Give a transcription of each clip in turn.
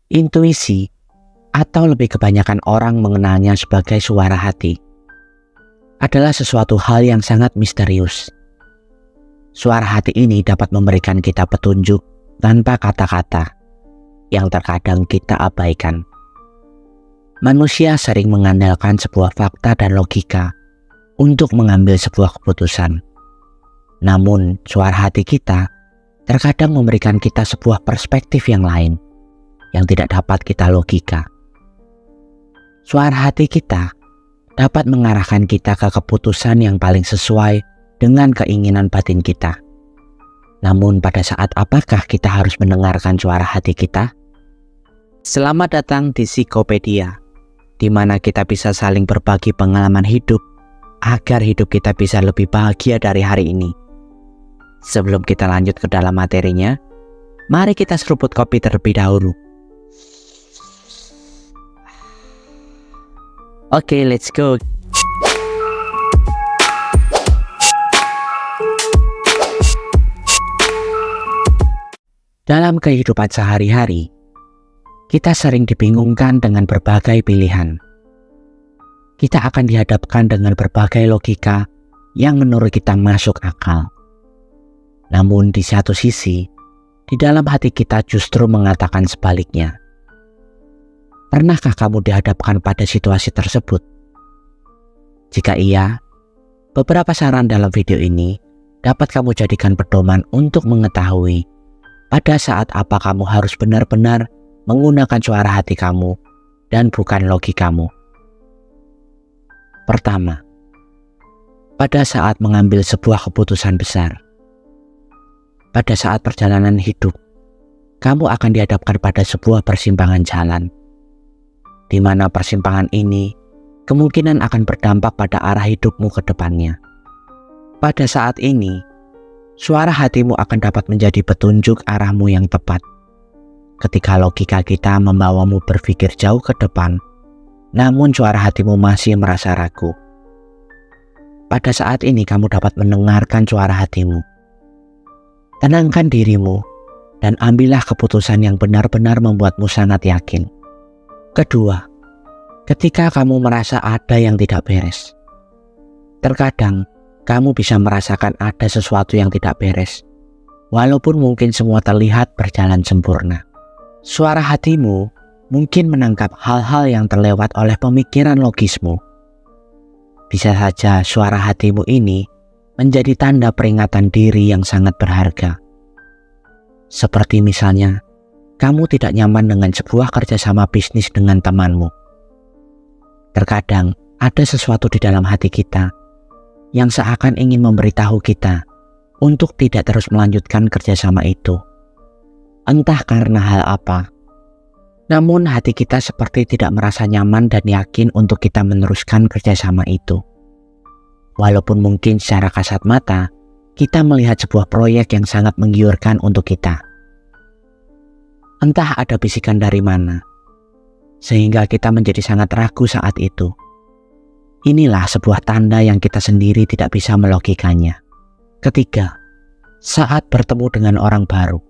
Intuisi, atau lebih kebanyakan orang mengenalnya sebagai suara hati, adalah sesuatu hal yang sangat misterius. Suara hati ini dapat memberikan kita petunjuk tanpa kata-kata yang terkadang kita abaikan. Manusia sering mengandalkan sebuah fakta dan logika untuk mengambil sebuah keputusan. Namun, suara hati kita terkadang memberikan kita sebuah perspektif yang lain yang tidak dapat kita logika. Suara hati kita dapat mengarahkan kita ke keputusan yang paling sesuai dengan keinginan batin kita. Namun pada saat apakah kita harus mendengarkan suara hati kita? Selamat datang di Psikopedia, di mana kita bisa saling berbagi pengalaman hidup agar hidup kita bisa lebih bahagia dari hari ini. Sebelum kita lanjut ke dalam materinya, mari kita seruput kopi terlebih dahulu. Oke, let's go. Dalam kehidupan sehari-hari, kita sering dibingungkan dengan berbagai pilihan. Kita akan dihadapkan dengan berbagai logika yang menurut kita masuk akal. Namun di satu sisi, di dalam hati kita justru mengatakan sebaliknya. Pernahkah kamu dihadapkan pada situasi tersebut? Jika iya, beberapa saran dalam video ini dapat kamu jadikan pedoman untuk mengetahui pada saat apa kamu harus benar-benar menggunakan suara hati kamu dan bukan logikamu. Pertama, pada saat mengambil sebuah keputusan besar. Pada saat perjalanan hidup, kamu akan dihadapkan pada sebuah persimpangan jalan, di mana persimpangan ini kemungkinan akan berdampak pada arah hidupmu ke depannya. Pada saat ini, suara hatimu akan dapat menjadi petunjuk arahmu yang tepat. Ketika logika kita membawamu berpikir jauh ke depan, namun suara hatimu masih merasa ragu. Pada saat ini kamu dapat mendengarkan suara hatimu. Tenangkan dirimu dan ambillah keputusan yang benar-benar membuatmu sangat yakin. Kedua, ketika kamu merasa ada yang tidak beres. Terkadang, kamu bisa merasakan ada sesuatu yang tidak beres, walaupun mungkin semua terlihat berjalan sempurna. Suara hatimu mungkin menangkap hal-hal yang terlewat oleh pemikiran logismu. Bisa saja suara hatimu ini menjadi tanda peringatan diri yang sangat berharga. Seperti misalnya, kamu tidak nyaman dengan sebuah kerjasama bisnis dengan temanmu. Terkadang ada sesuatu di dalam hati kita yang seakan ingin memberitahu kita untuk tidak terus melanjutkan kerjasama itu. Entah karena hal apa. Namun hati kita seperti tidak merasa nyaman dan yakin untuk kita meneruskan kerjasama itu. Walaupun mungkin secara kasat mata, kita melihat sebuah proyek yang sangat menggiurkan untuk kita. Entah ada bisikan dari mana, sehingga kita menjadi sangat ragu saat itu. Inilah sebuah tanda yang kita sendiri tidak bisa melogikanya. Ketiga, saat bertemu dengan orang baru.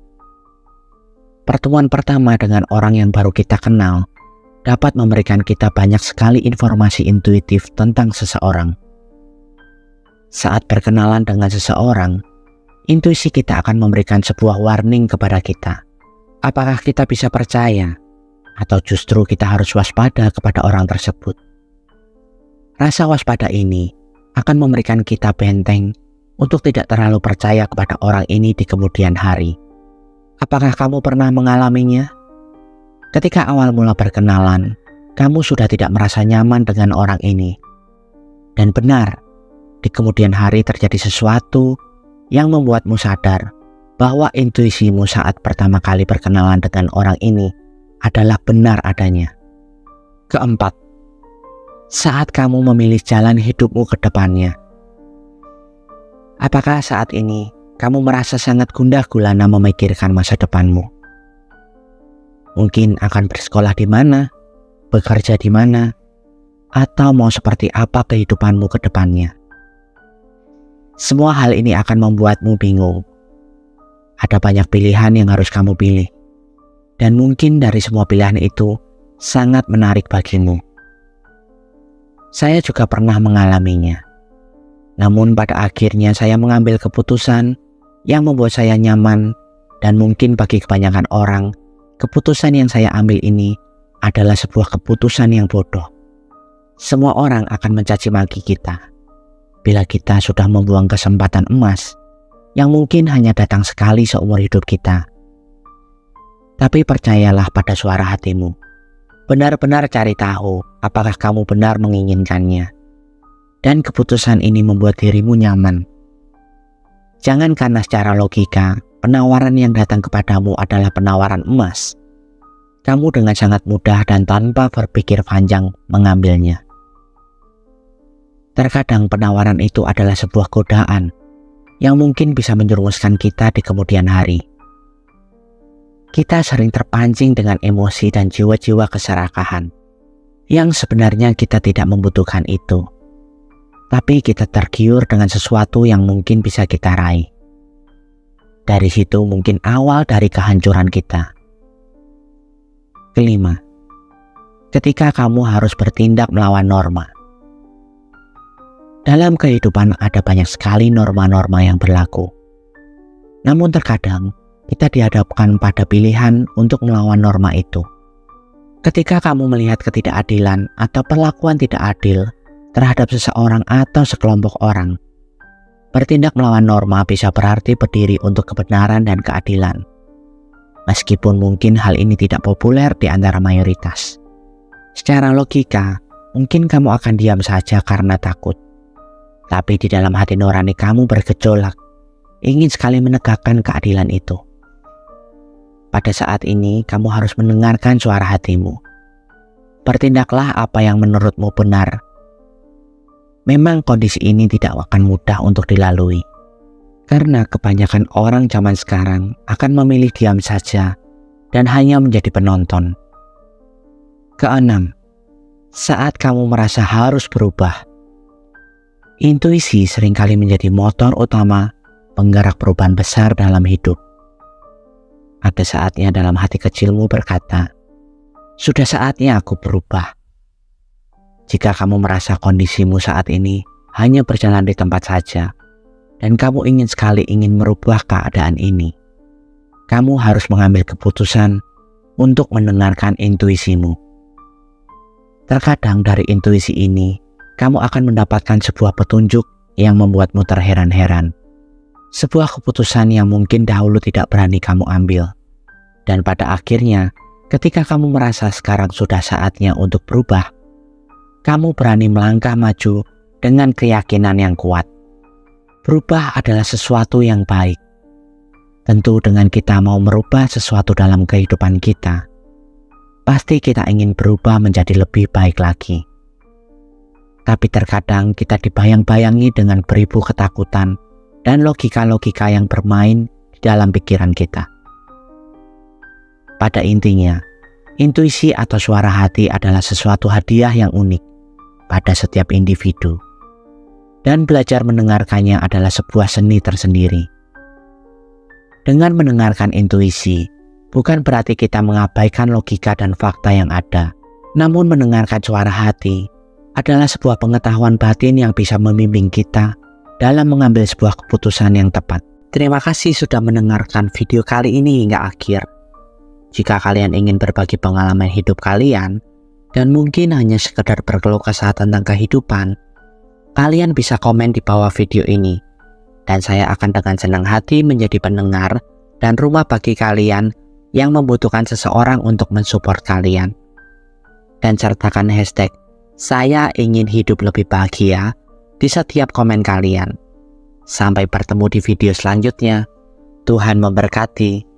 Pertemuan pertama dengan orang yang baru kita kenal dapat memberikan kita banyak sekali informasi intuitif tentang seseorang. Saat berkenalan dengan seseorang, intuisi kita akan memberikan sebuah warning kepada kita. Apakah kita bisa percaya atau justru kita harus waspada kepada orang tersebut? Rasa waspada ini akan memberikan kita benteng untuk tidak terlalu percaya kepada orang ini di kemudian hari. Apakah kamu pernah mengalaminya? Ketika awal mula berkenalan, kamu sudah tidak merasa nyaman dengan orang ini. Dan benar, di kemudian hari terjadi sesuatu yang membuatmu sadar bahwa intuisimu saat pertama kali berkenalan dengan orang ini adalah benar adanya. Keempat, saat kamu memilih jalan hidupmu ke depannya. Apakah saat ini kamu merasa sangat gundah gulana memikirkan masa depanmu? Mungkin akan bersekolah di mana, bekerja di mana, atau mau seperti apa kehidupanmu ke depannya. Semua hal ini akan membuatmu bingung. Ada banyak pilihan yang harus kamu pilih. Dan mungkin dari semua pilihan itu sangat menarik bagimu. Saya juga pernah mengalaminya. Namun pada akhirnya saya mengambil keputusan yang membuat saya nyaman, dan mungkin bagi kebanyakan orang, keputusan yang saya ambil ini adalah sebuah keputusan yang bodoh. Semua orang akan mencaci maki kita bila kita sudah membuang kesempatan emas yang mungkin hanya datang sekali seumur hidup kita. Tapi percayalah pada suara hatimu. Benar-benar cari tahu apakah kamu benar menginginkannya. Dan keputusan ini membuat dirimu nyaman. Jangan karena secara logika penawaran yang datang kepadamu adalah penawaran emas, kamu dengan sangat mudah dan tanpa berpikir panjang mengambilnya. Terkadang penawaran itu adalah sebuah godaan yang mungkin bisa menjerumuskan kita di kemudian hari. Kita sering terpancing dengan emosi dan jiwa-jiwa keserakahan yang sebenarnya kita tidak membutuhkan itu. Tapi kita tergiur dengan sesuatu yang mungkin bisa kita raih. Dari situ mungkin awal dari kehancuran kita. Kelima, ketika kamu harus bertindak melawan norma. Dalam kehidupan ada banyak sekali norma-norma yang berlaku. Namun terkadang kita dihadapkan pada pilihan untuk melawan norma itu. Ketika kamu melihat ketidakadilan atau perlakuan tidak adil terhadap seseorang atau sekelompok orang, bertindak melawan norma bisa berarti berdiri untuk kebenaran dan keadilan. Meskipun mungkin hal ini tidak populer di antara mayoritas. Secara logika, mungkin kamu akan diam saja karena takut. Tapi di dalam hati nurani kamu bergejolak, ingin sekali menegakkan keadilan itu. Pada saat ini, kamu harus mendengarkan suara hatimu. Bertindaklah apa yang menurutmu benar. Memang kondisi ini tidak akan mudah untuk dilalui. Karena kebanyakan orang zaman sekarang akan memilih diam saja dan hanya menjadi penonton. Keenam, saat kamu merasa harus berubah. Intuisi seringkali menjadi motor utama penggerak perubahan besar dalam hidup. Ada saatnya dalam hati kecilmu berkata, sudah saatnya aku berubah. Jika kamu merasa kondisimu saat ini hanya berjalan di tempat saja, dan kamu ingin merubah keadaan ini, kamu harus mengambil keputusan untuk mendengarkan intuisimu. Terkadang dari intuisi ini, kamu akan mendapatkan sebuah petunjuk yang membuatmu terheran-heran. Sebuah keputusan yang mungkin dahulu tidak berani kamu ambil. Dan pada akhirnya, ketika kamu merasa sekarang sudah saatnya untuk berubah, kamu berani melangkah maju dengan keyakinan yang kuat. Berubah adalah sesuatu yang baik. Tentu dengan kita mau merubah sesuatu dalam kehidupan kita, pasti kita ingin berubah menjadi lebih baik lagi. Tapi terkadang kita dibayang-bayangi dengan beribu ketakutan dan logika-logika yang bermain di dalam pikiran kita. Pada intinya, intuisi atau suara hati adalah sesuatu hadiah yang unik pada setiap individu. Dan belajar mendengarkannya adalah sebuah seni tersendiri. Dengan mendengarkan intuisi, bukan berarti kita mengabaikan logika dan fakta yang ada. Namun mendengarkan suara hati adalah sebuah pengetahuan batin yang bisa membimbing kita dalam mengambil sebuah keputusan yang tepat. Terima kasih sudah mendengarkan video kali ini hingga akhir. Jika kalian ingin berbagi pengalaman hidup kalian, dan mungkin hanya sekedar berkeluh kesah tentang kehidupan, kalian bisa komen di bawah video ini. Dan saya akan dengan senang hati menjadi pendengar dan rumah bagi kalian yang membutuhkan seseorang untuk mensupport kalian. Dan sertakan hashtag "Saya ingin hidup lebih bahagia" di setiap komen kalian. Sampai bertemu di video selanjutnya. Tuhan memberkati.